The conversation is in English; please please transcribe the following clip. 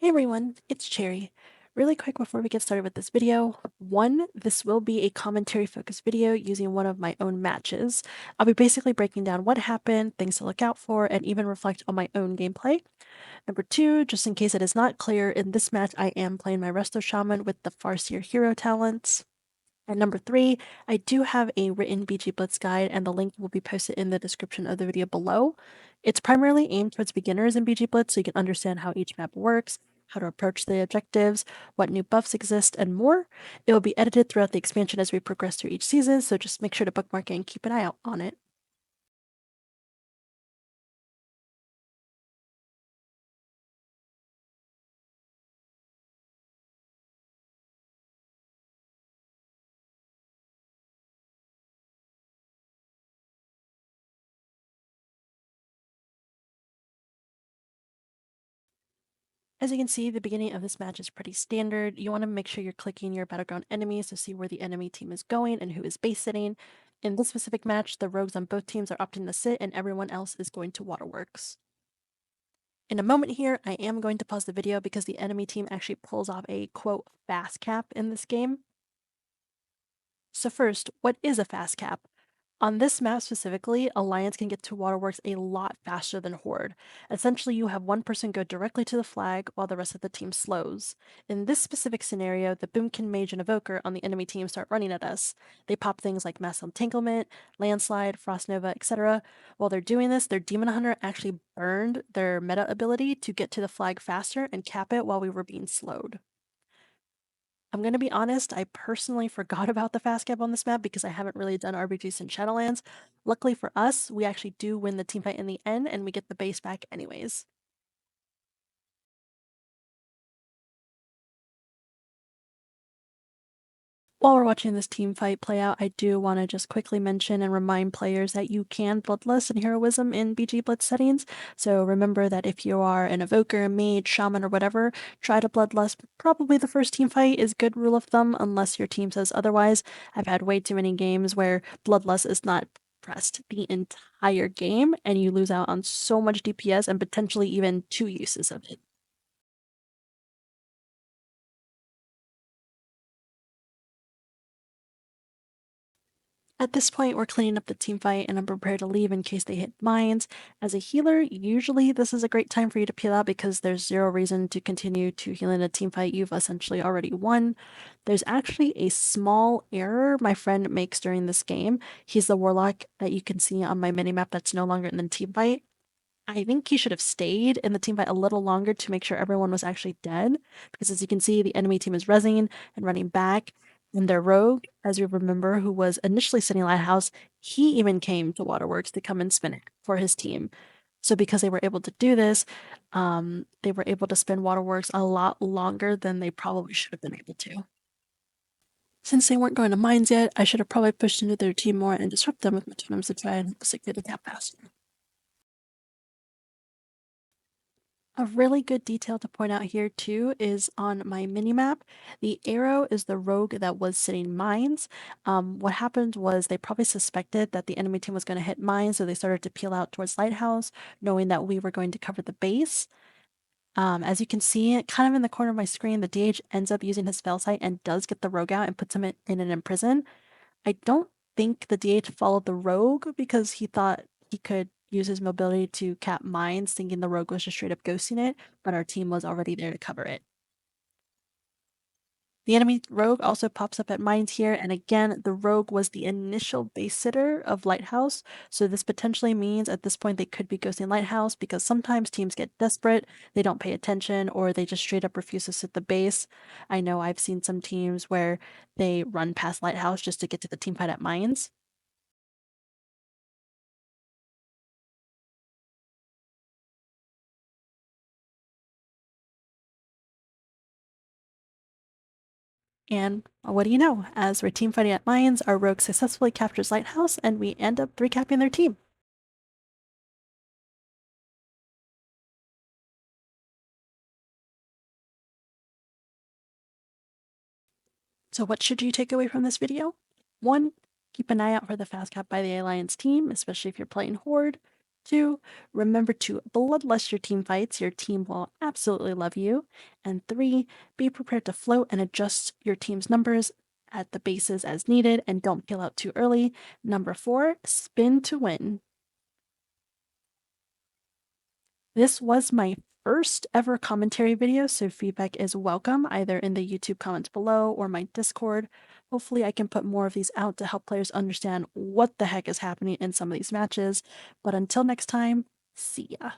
Hey everyone, it's Cherry. Really quick before we get started with this video, this will be a commentary focused video using one of my own matches. I'll be basically breaking down what happened, things to look out for, and even reflect on my own gameplay. Number two, just in case it is not clear, in this match I am playing my Resto Shaman with the Farseer hero talents. And number three, I do have a written BG Blitz guide, and the link will be posted in the description of the video below. It's primarily aimed towards beginners in BG Blitz so you can understand how each map works, how to approach the objectives, what new buffs exist, and more. It will be edited throughout the expansion as we progress through each season, so just make sure to bookmark it and keep an eye out on it. As you can see, the beginning of this match is pretty standard. You want to make sure you're clicking your battleground enemies to see where the enemy team is going and who is base sitting. In this specific match, the rogues on both teams are opting to sit and everyone else is going to waterworks. In a moment here, I am going to pause the video because the enemy team actually pulls off a quote fast cap in this game. So first, what is a fast cap? On this map specifically, Alliance can get to Waterworks a lot faster than Horde. Essentially, you have one person go directly to the flag while the rest of the team slows. In this specific scenario, the Boomkin Mage and Evoker on the enemy team start running at us. They pop things like Mass Entanglement, Landslide, Frost Nova, etc. While they're doing this, their Demon Hunter actually burned their meta ability to get to the flag faster and cap it while we were being slowed. I'm going to be honest, I personally forgot about the fast cap on this map because I haven't really done RBGs since Shadowlands. Luckily for us, we actually do win the teamfight in the end and we get the base back anyways. While we're watching this team fight play out, I do want to just quickly mention and remind players that you can Bloodlust and Heroism in BG Blitz settings. So remember that if you are an Evoker, a Mage, Shaman, or whatever, try to Bloodlust. Probably the first team fight is good rule of thumb unless your team says otherwise. I've had way too many games where Bloodlust is not pressed the entire game and you lose out on so much DPS and potentially even two uses of it. At this point, we're cleaning up the team fight and I'm prepared to leave in case they hit mines. As a healer, usually this is a great time for you to peel out because there's zero reason to continue to heal in a team fight. You've essentially already won. There's actually a small error my friend makes during this game. He's the warlock that you can see on my minimap that's no longer in the team fight. I think he should have stayed in the team fight a little longer to make sure everyone was actually dead. Because as you can see, the enemy team is rezzing and running back. And their rogue, as you remember, who was initially sitting Lighthouse, he even came to Waterworks to come and spin it for his team. So because they were able to do this, they were able to spin Waterworks a lot longer than they probably should have been able to. Since they weren't going to mines yet, I should have probably pushed into their team more and disrupt them with my totems to try and secure the gap faster. A really good detail to point out here too is on my minimap, the arrow is the rogue that was sitting mines. What happened was they probably suspected that the enemy team was going to hit mines, so they started to peel out towards Lighthouse, knowing that we were going to cover the base. As you can see, kind of in the corner of my screen, the DH ends up using his spell site and does get the rogue out and puts him in an imprison. I don't think the DH followed the rogue because he thought he could use his mobility to cap mines, thinking the rogue was just straight up ghosting it, but our team was already there to cover it. The enemy rogue also pops up at mines here, and again, the rogue was the initial base sitter of Lighthouse, so this potentially means at this point they could be ghosting Lighthouse because sometimes teams get desperate, they don't pay attention, or they just straight up refuse to sit the base. I know I've seen some teams where they run past Lighthouse just to get to the team fight at mines. And what do you know? As we're team fighting at mines, our rogue successfully captures Lighthouse, and we end up recapping their team. So what should you take away from this video? 1. Keep an eye out for the fast cap by the Alliance team, especially if you're playing Horde. 2, remember to bloodlust your team fights. Your team will absolutely love you. And 3, be prepared to float and adjust your team's numbers at the bases as needed and don't peel out too early. Number 4, spin to win. This was my first ever commentary video, so feedback is welcome either in the YouTube comments below or my Discord. Hopefully I can put more of these out to help players understand what the heck is happening in some of these matches. But until next time, see ya.